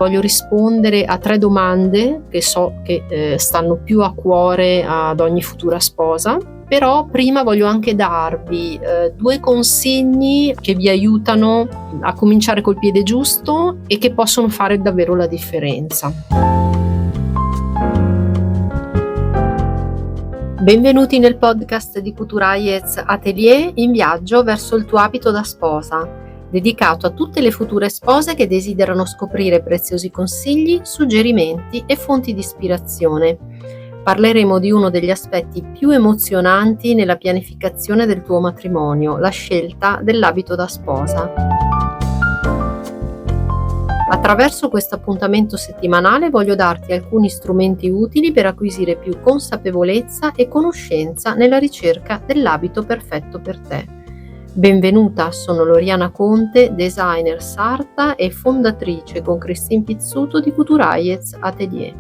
Voglio rispondere a 3 domande che so che stanno più a cuore ad ogni futura sposa, però prima voglio anche darvi 2 consigli che vi aiutano a cominciare col piede giusto e che possono fare davvero la differenza. Benvenuti nel podcast di Couturiers Atelier in viaggio verso il tuo abito da sposa, dedicato a tutte le future spose che desiderano scoprire preziosi consigli, suggerimenti e fonti di ispirazione. Parleremo di uno degli aspetti più emozionanti nella pianificazione del tuo matrimonio, la scelta dell'abito da sposa. Attraverso questo appuntamento settimanale voglio darti alcuni strumenti utili per acquisire più consapevolezza e conoscenza nella ricerca dell'abito perfetto per te. Benvenuta, sono Loriana Conte, designer sarta e fondatrice con Christine Pizzuto di Couturiers Atelier.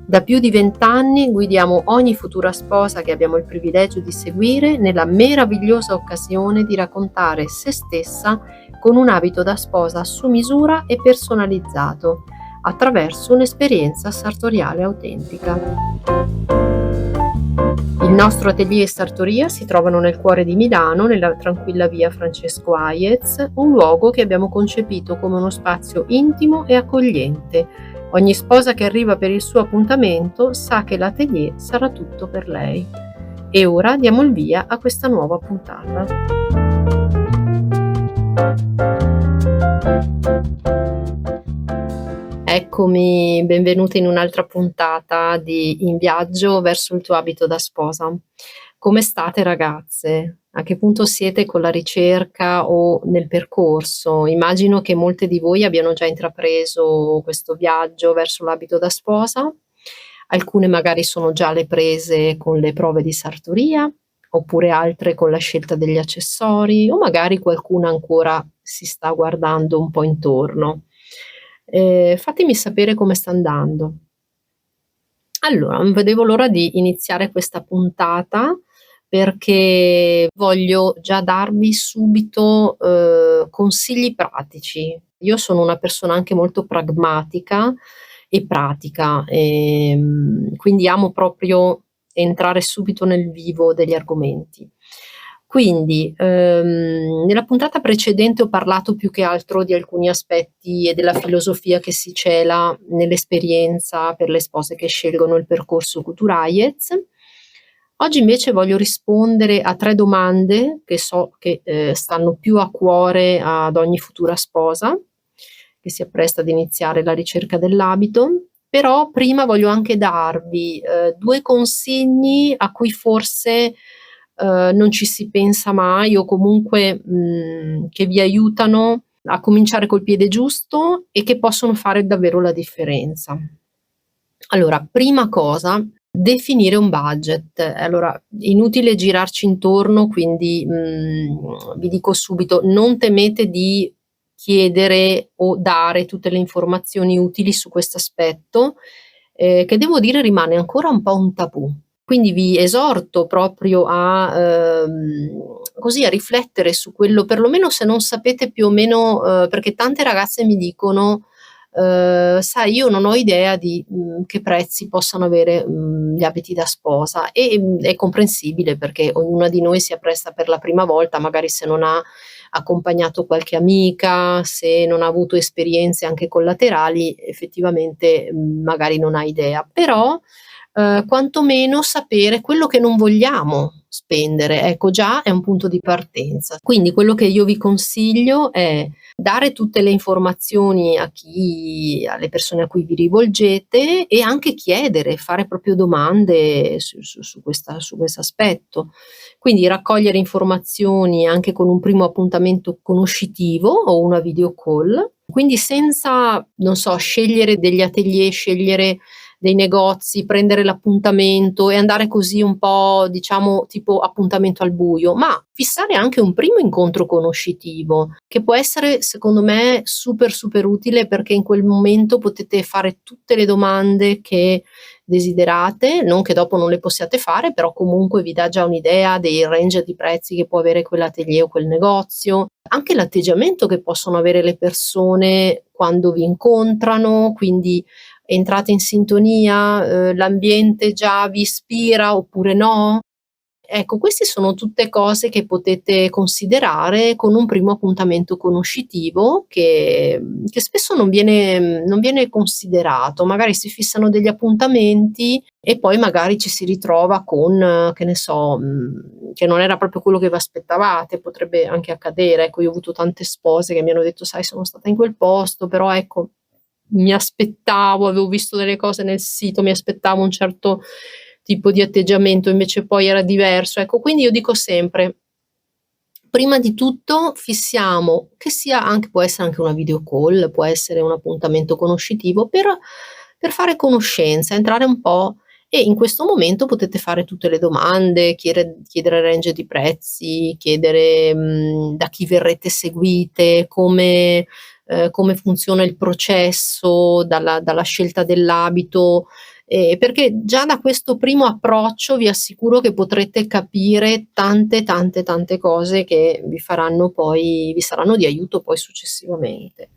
Da più di 20 anni guidiamo ogni futura sposa che abbiamo il privilegio di seguire nella meravigliosa occasione di raccontare se stessa con un abito da sposa su misura e personalizzato, attraverso un'esperienza sartoriale autentica. Il nostro atelier e sartoria si trovano nel cuore di Milano, nella tranquilla via Francesco Hayez, un luogo che abbiamo concepito come uno spazio intimo e accogliente. Ogni sposa che arriva per il suo appuntamento sa che l'atelier sarà tutto per lei. E ora diamo il via a questa nuova puntata. Eccomi, benvenuti in un'altra puntata di In viaggio verso il tuo abito da sposa. Come state ragazze? A che punto siete con la ricerca o nel percorso? Immagino che molte di voi abbiano già intrapreso questo viaggio verso l'abito da sposa. Alcune magari sono già alle prese con le prove di sartoria, oppure altre con la scelta degli accessori, o magari qualcuna ancora si sta guardando un po' intorno. Fatemi sapere come sta andando. Allora, non vedevo l'ora di iniziare questa puntata perché voglio già darvi subito consigli pratici. Io sono una persona anche molto pragmatica e pratica, quindi amo proprio entrare subito nel vivo degli argomenti. Quindi, nella puntata precedente ho parlato più che altro di alcuni aspetti e della filosofia che si cela nell'esperienza per le spose che scelgono il percorso Couturiers. Oggi invece voglio rispondere a 3 domande che so che stanno più a cuore ad ogni futura sposa che si appresta ad iniziare la ricerca dell'abito, però prima voglio anche darvi 2 consigli a cui forse non ci si pensa mai o comunque che vi aiutano a cominciare col piede giusto e che possono fare davvero la differenza. Allora, prima cosa, definire un budget. Allora, inutile girarci intorno, quindi vi dico subito, non temete di chiedere o dare tutte le informazioni utili su questo aspetto, che devo dire rimane ancora un po' un tabù. Quindi vi esorto proprio a così a riflettere su quello, perlomeno se non sapete più o meno, perché tante ragazze mi dicono: sai, io non ho idea di che prezzi possano avere gli abiti da sposa, e è comprensibile perché ognuna di noi si appresta per la prima volta, magari se non ha accompagnato qualche amica, se non ha avuto esperienze anche collaterali, effettivamente magari non ha idea. Però quantomeno sapere quello che non vogliamo spendere, ecco già è un punto di partenza. Quindi quello che io vi consiglio è dare tutte le informazioni alle persone a cui vi rivolgete e anche chiedere, fare proprio domande su questo aspetto. Quindi raccogliere informazioni anche con un primo appuntamento conoscitivo o una video call, quindi senza, non so, scegliere degli atelier, scegliere dei negozi, prendere l'appuntamento e andare così un po', diciamo, tipo appuntamento al buio, ma fissare anche un primo incontro conoscitivo, che può essere secondo me super, super utile perché in quel momento potete fare tutte le domande che desiderate, non che dopo non le possiate fare, però comunque vi dà già un'idea dei range di prezzi che può avere quell'atelier o quel negozio, anche l'atteggiamento che possono avere le persone quando vi incontrano, quindi entrate in sintonia, l'ambiente già vi ispira oppure no? Ecco, queste sono tutte cose che potete considerare con un primo appuntamento conoscitivo che spesso non viene considerato. Magari si fissano degli appuntamenti e poi magari ci si ritrova con, che ne so, che non era proprio quello che vi aspettavate, potrebbe anche accadere. Ecco, io ho avuto tante spose che mi hanno detto: "Sai, sono stata in quel posto, però ecco, avevo visto delle cose nel sito, mi aspettavo un certo tipo di atteggiamento, invece poi era diverso." Ecco, quindi io dico sempre: prima di tutto fissiamo, che sia anche può essere anche una video call, può essere un appuntamento conoscitivo per fare conoscenza, entrare un po' e in questo momento potete fare tutte le domande, chiedere range di prezzi, chiedere, da chi verrete seguite, come funziona il processo, dalla scelta dell'abito, perché già da questo primo approccio vi assicuro che potrete capire tante, tante, tante cose che vi saranno di aiuto poi successivamente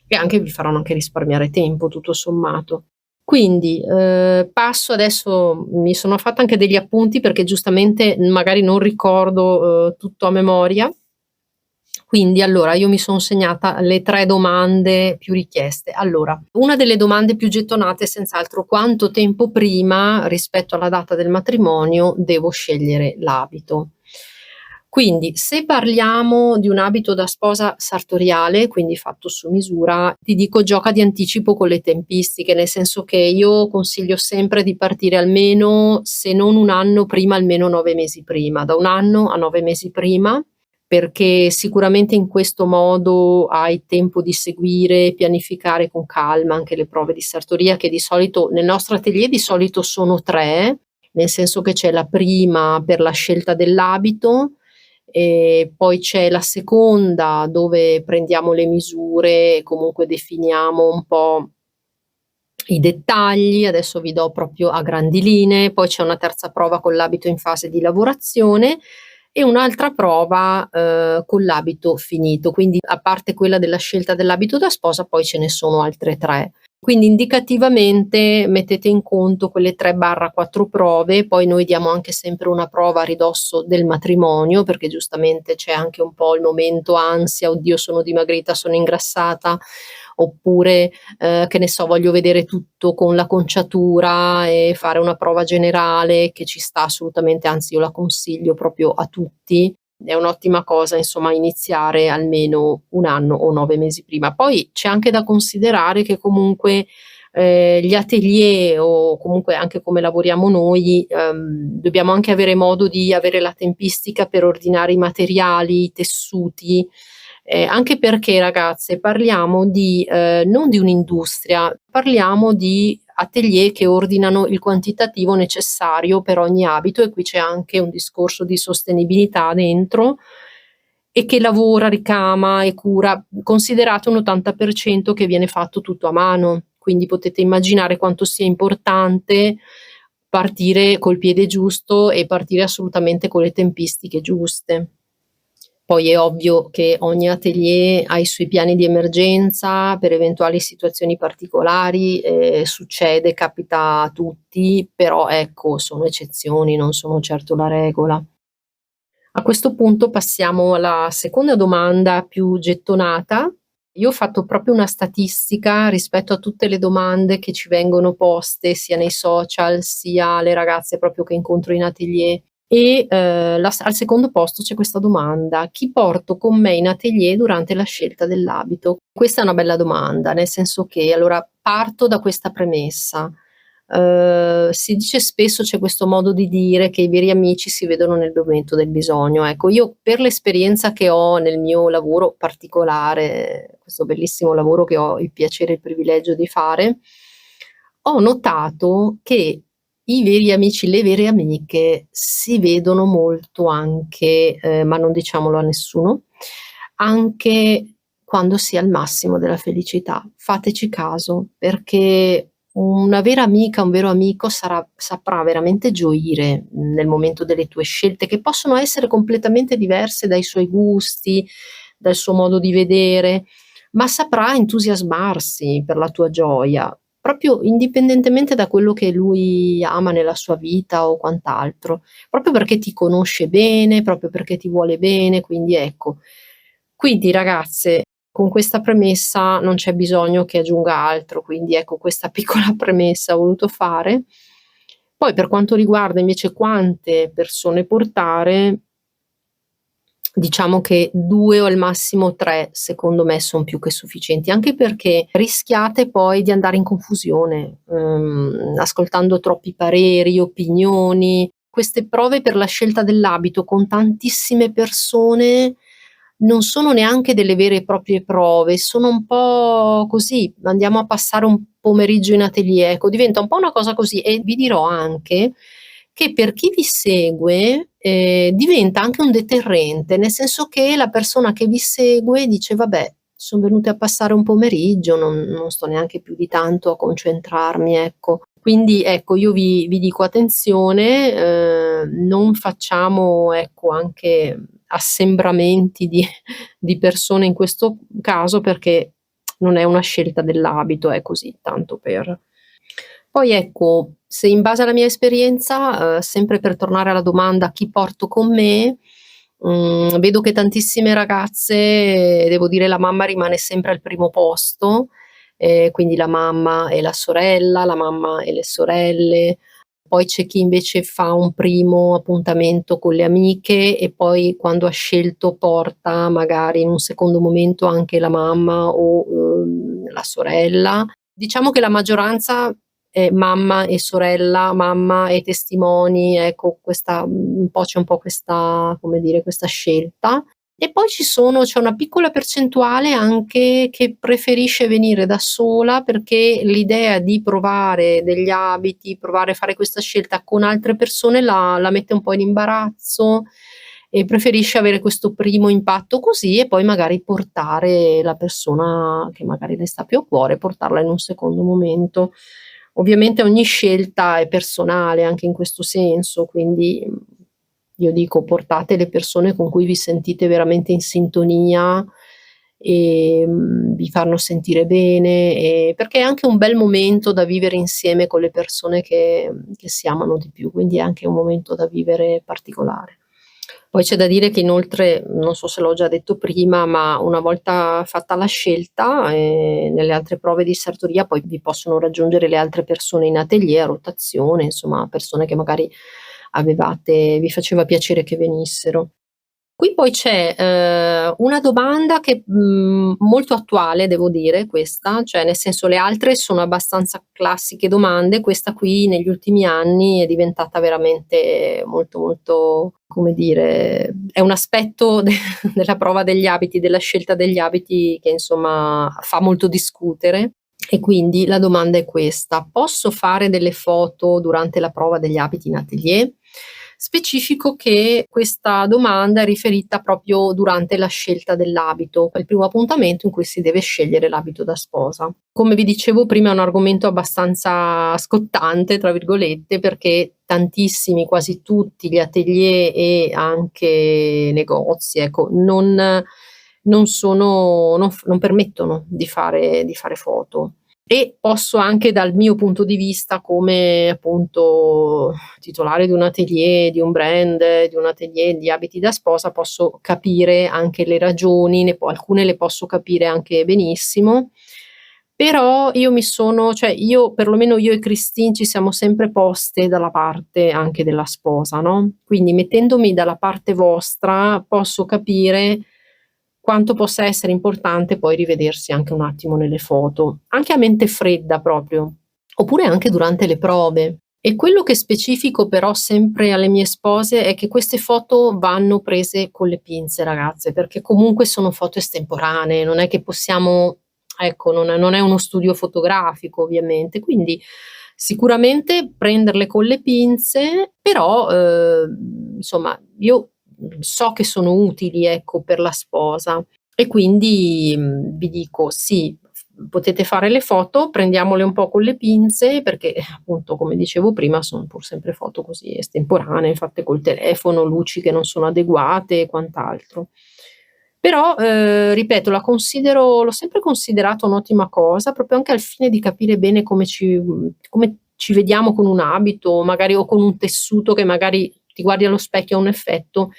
e anche vi faranno anche risparmiare tempo tutto sommato. Quindi, passo adesso mi sono fatta anche degli appunti perché giustamente magari non ricordo, tutto a memoria. Quindi allora io mi son segnata le 3 domande più richieste. Allora, una delle domande più gettonate è senz'altro: quanto tempo prima rispetto alla data del matrimonio devo scegliere l'abito? Quindi, se parliamo di un abito da sposa sartoriale, quindi fatto su misura, ti dico gioca di anticipo con le tempistiche, nel senso che io consiglio sempre di partire almeno, se non 1 anno prima, almeno 9 mesi prima, da 1 anno a 9 mesi prima, perché sicuramente in questo modo hai tempo di seguire e pianificare con calma anche le prove di sartoria che di solito nel nostro atelier di solito sono 3, nel senso che c'è la prima per la scelta dell'abito, poi c'è la seconda dove prendiamo le misure e comunque definiamo un po' i dettagli, adesso vi do proprio a grandi linee, poi c'è una terza prova con l'abito in fase di lavorazione e un'altra prova, con l'abito finito. Quindi a parte quella della scelta dell'abito da sposa, poi ce ne sono altre 3. Quindi indicativamente mettete in conto quelle 3/4 prove, poi noi diamo anche sempre una prova a ridosso del matrimonio, perché giustamente c'è anche un po' il momento ansia: "Oddio sono dimagrita, sono ingrassata", oppure, che ne so, voglio vedere tutto con l'acconciatura e fare una prova generale che ci sta assolutamente, anzi io la consiglio proprio a tutti. È un'ottima cosa insomma iniziare almeno 1 anno o 9 mesi prima. Poi c'è anche da considerare che comunque, gli atelier o comunque anche come lavoriamo noi, dobbiamo anche avere modo di avere la tempistica per ordinare i materiali, i tessuti, anche perché ragazze parliamo di non di un'industria, parliamo di atelier che ordinano il quantitativo necessario per ogni abito e qui c'è anche un discorso di sostenibilità dentro e che lavora, ricama e cura. Considerate un 80% che viene fatto tutto a mano, quindi potete immaginare quanto sia importante partire col piede giusto e partire assolutamente con le tempistiche giuste. Poi è ovvio che ogni atelier ha i suoi piani di emergenza per eventuali situazioni particolari, succede, capita a tutti, però ecco, sono eccezioni, non sono certo la regola. A questo punto passiamo alla seconda domanda più gettonata. Io ho fatto proprio una statistica rispetto a tutte le domande che ci vengono poste sia nei social, sia alle ragazze proprio che incontro in atelier e, al secondo posto c'è questa domanda: "Chi porto con me in atelier durante la scelta dell'abito?" Questa è una bella domanda, nel senso che allora parto da questa premessa: si dice spesso, c'è questo modo di dire che i veri amici si vedono nel momento del bisogno. Ecco, io per l'esperienza che ho nel mio lavoro particolare, questo bellissimo lavoro che ho il piacere e il privilegio di fare, ho notato che i veri amici, le vere amiche si vedono molto anche, ma non diciamolo a nessuno, anche quando si è al massimo della felicità. Fateci caso, perché una vera amica, un vero amico saprà veramente gioire nel momento delle tue scelte, che possono essere completamente diverse dai suoi gusti, dal suo modo di vedere, ma saprà entusiasmarsi per la tua gioia, proprio indipendentemente da quello che lui ama nella sua vita o quant'altro, proprio perché ti conosce bene, proprio perché ti vuole bene, quindi ecco. Quindi ragazze, con questa premessa non c'è bisogno che aggiunga altro, quindi ecco questa piccola premessa ho voluto fare. Poi per quanto riguarda invece quante persone portare, diciamo che 2 o al massimo 3 secondo me son più che sufficienti, anche perché rischiate poi di andare in confusione, ascoltando troppi pareri, opinioni. Queste prove per la scelta dell'abito con tantissime persone non sono neanche delle vere e proprie prove, sono un po' così, andiamo a passare un pomeriggio in atelier, ecco, diventa un po' una cosa così. E vi dirò anche che per chi vi segue, diventa anche un deterrente, nel senso che la persona che vi segue dice: "Vabbè, son venute a passare un pomeriggio, non sto neanche più di tanto a concentrarmi", ecco. Quindi ecco, io vi dico attenzione, non facciamo ecco anche assembramenti di persone in questo caso, perché non è una scelta dell'abito, è così, tanto per. Poi ecco, se in base alla mia esperienza, sempre per tornare alla domanda chi porto con me, vedo che tantissime ragazze, devo dire la mamma rimane sempre al primo posto, quindi la mamma e la sorella, la mamma e le sorelle. Poi c'è chi invece fa un primo appuntamento con le amiche e poi quando ha scelto porta magari in un secondo momento anche la mamma o, la sorella. Diciamo che la maggioranza è mamma e sorella, mamma e testimoni, ecco questa un po' c'è un po' questa, come dire, questa scelta. E poi c'è una piccola percentuale anche che preferisce venire da sola, perché l'idea di provare degli abiti, provare a fare questa scelta con altre persone la mette un po' in imbarazzo e preferisce avere questo primo impatto così e poi magari portare la persona che magari le sta più a cuore, portarla in un secondo momento. Ovviamente ogni scelta è personale anche in questo senso, quindi, io dico portate le persone con cui vi sentite veramente in sintonia, vi fanno sentire bene, perché è anche un bel momento da vivere insieme con le persone che si amano di più, quindi è anche un momento da vivere particolare. Poi c'è da dire che inoltre, non so se l'ho già detto prima, ma una volta fatta la scelta, nelle altre prove di sartoria poi vi possono raggiungere le altre persone in atelier a rotazione, insomma persone che magari vi faceva piacere che venissero. Qui poi c'è, una domanda che, molto attuale devo dire questa, cioè nel senso le altre sono abbastanza classiche domande, questa qui negli ultimi anni è diventata veramente molto, molto, come dire, è un aspetto della prova degli abiti, della scelta degli abiti che insomma fa molto discutere. E quindi la domanda è questa: posso fare delle foto durante la prova degli abiti in atelier? Specifico che questa domanda è riferita proprio durante la scelta dell'abito, il primo appuntamento in cui si deve scegliere l'abito da sposa. Come vi dicevo prima è un argomento abbastanza "scottante" tra virgolette, perché tantissimi, quasi tutti gli atelier e anche negozi, ecco, non permettono di fare foto. E posso anche dal mio punto di vista come appunto titolare di un atelier, di un brand, di un atelier di abiti da sposa, posso capire anche le ragioni, alcune le posso capire anche benissimo, però io perlomeno io e Christine ci siamo sempre poste dalla parte anche della sposa, no, quindi mettendomi dalla parte vostra posso capire quanto possa essere importante poi rivedersi anche un attimo nelle foto, anche a mente fredda proprio, oppure anche durante le prove. E quello che specifico però sempre alle mie spose è che queste foto vanno prese con le pinze ragazze, perché comunque sono foto estemporanee, non è che possiamo ecco, non è uno studio fotografico ovviamente, quindi Sicuramente prenderle con le pinze, però, insomma, io so che sono utili, ecco, per la sposa e quindi, vi dico: sì, potete fare le foto, prendiamole un po' con le pinze perché, appunto, come dicevo prima, son pur sempre foto così estemporanee, fatte col telefono, luci che non sono adeguate e quant'altro. Però, ripeto, l'ho sempre considerato un'ottima cosa, proprio anche al fine di capire bene come ci vediamo con un abito, magari o con un tessuto che magari ti guardi allo specchio ha un effetto,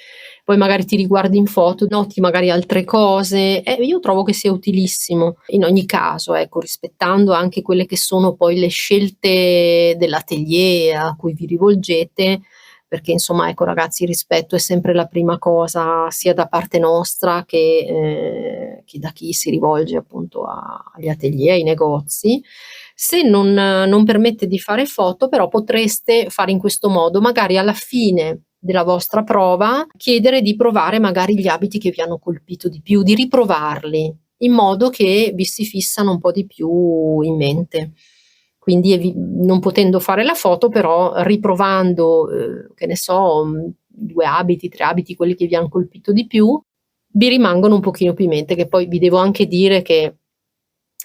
poi magari ti riguardi in foto, noti magari altre cose. Io trovo che sia utilissimo. In ogni caso, ecco, rispettando anche quelle che sono poi le scelte dell'atelier a cui vi rivolgete, perché insomma, ecco ragazzi, il rispetto è sempre la prima cosa, sia da parte nostra che da chi si rivolge appunto agli atelier, ai negozi. Se non permette di fare foto, però potreste fare in questo modo: magari alla fine della vostra prova, chiedere di provare magari gli abiti che vi hanno colpito di più, di riprovarli, in modo che vi si fissano un po' di più in mente. Quindi non potendo fare la foto, però riprovando, che ne so, 2 abiti, 3 abiti, quelli che vi han colpito di più, vi rimangono un pochino più in mente, che poi vi devo anche dire che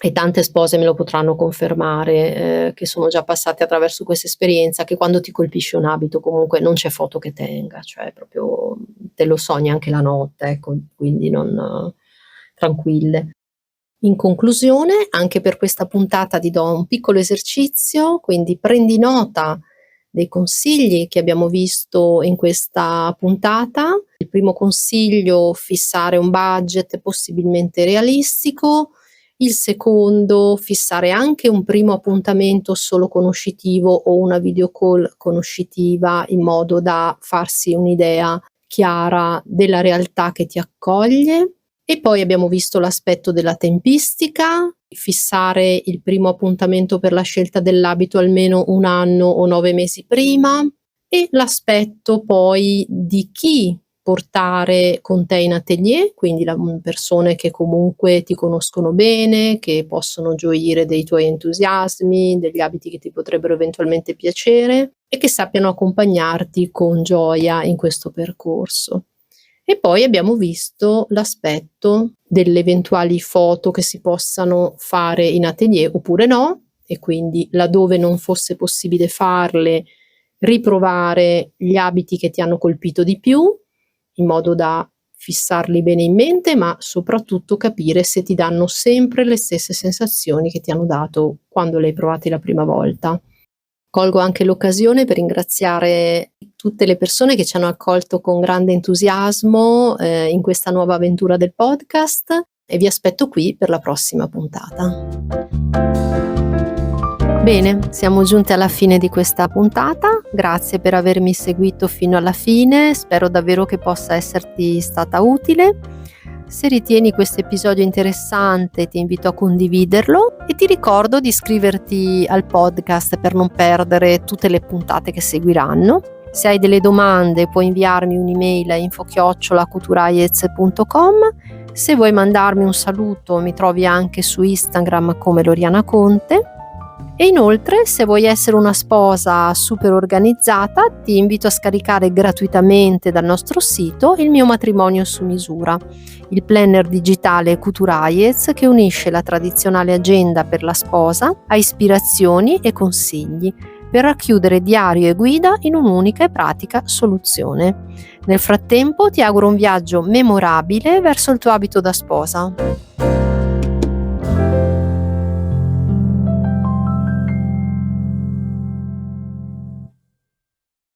e tante spose me lo potranno confermare, che sono già passate attraverso questa esperienza, che quando ti colpisce un abito comunque non c'è foto che tenga, cioè proprio te lo sogni anche la notte, ecco, quindi non tranquille. In conclusione, anche per questa puntata ti do un piccolo esercizio, quindi prendi nota dei consigli che abbiamo visto in questa puntata. Il primo consiglio: fissare un budget possibilmente realistico. Il secondo: fissare anche un primo appuntamento solo conoscitivo o una video call conoscitiva, in modo da farsi un'idea chiara della realtà che ti accoglie. E poi abbiamo visto l'aspetto della tempistica, fissare il primo appuntamento per la scelta dell'abito almeno 1 anno o 9 mesi prima, e l'aspetto poi di chi portare con te in atelier, quindi persone che comunque ti conoscono bene, che possono gioire dei tuoi entusiasmi, degli abiti che ti potrebbero eventualmente piacere e che sappiano accompagnarti con gioia in questo percorso. E poi abbiamo visto l'aspetto delle eventuali foto che si possano fare in atelier oppure no, e quindi laddove non fosse possibile farle, riprovare gli abiti che ti hanno colpito di più, in modo da fissarli bene in mente, ma soprattutto capire se ti danno sempre le stesse sensazioni che ti hanno dato quando le hai provate la prima volta. Colgo anche l'occasione per ringraziare tutte le persone che ci hanno accolto con grande entusiasmo, in questa nuova avventura del podcast, e vi aspetto qui per la prossima puntata. Bene, siamo giunti alla fine di questa puntata. Grazie per avermi seguito fino alla fine, spero davvero che possa esserti stata utile. Se ritieni questo episodio interessante, ti invito a condividerlo e ti ricordo di iscriverti al podcast per non perdere tutte le puntate che seguiranno. Se hai delle domande, puoi inviarmi un'email a info@couturiers.com. Se vuoi mandarmi un saluto, mi trovi anche su Instagram come Loriana Conte. E inoltre, se vuoi essere una sposa super organizzata, ti invito a scaricare gratuitamente dal nostro sito il mio matrimonio su misura, il planner digitale Couturiers che unisce la tradizionale agenda per la sposa a ispirazioni e consigli per racchiudere diario e guida in un'unica e pratica soluzione. Nel frattempo ti auguro un viaggio memorabile verso il tuo abito da sposa.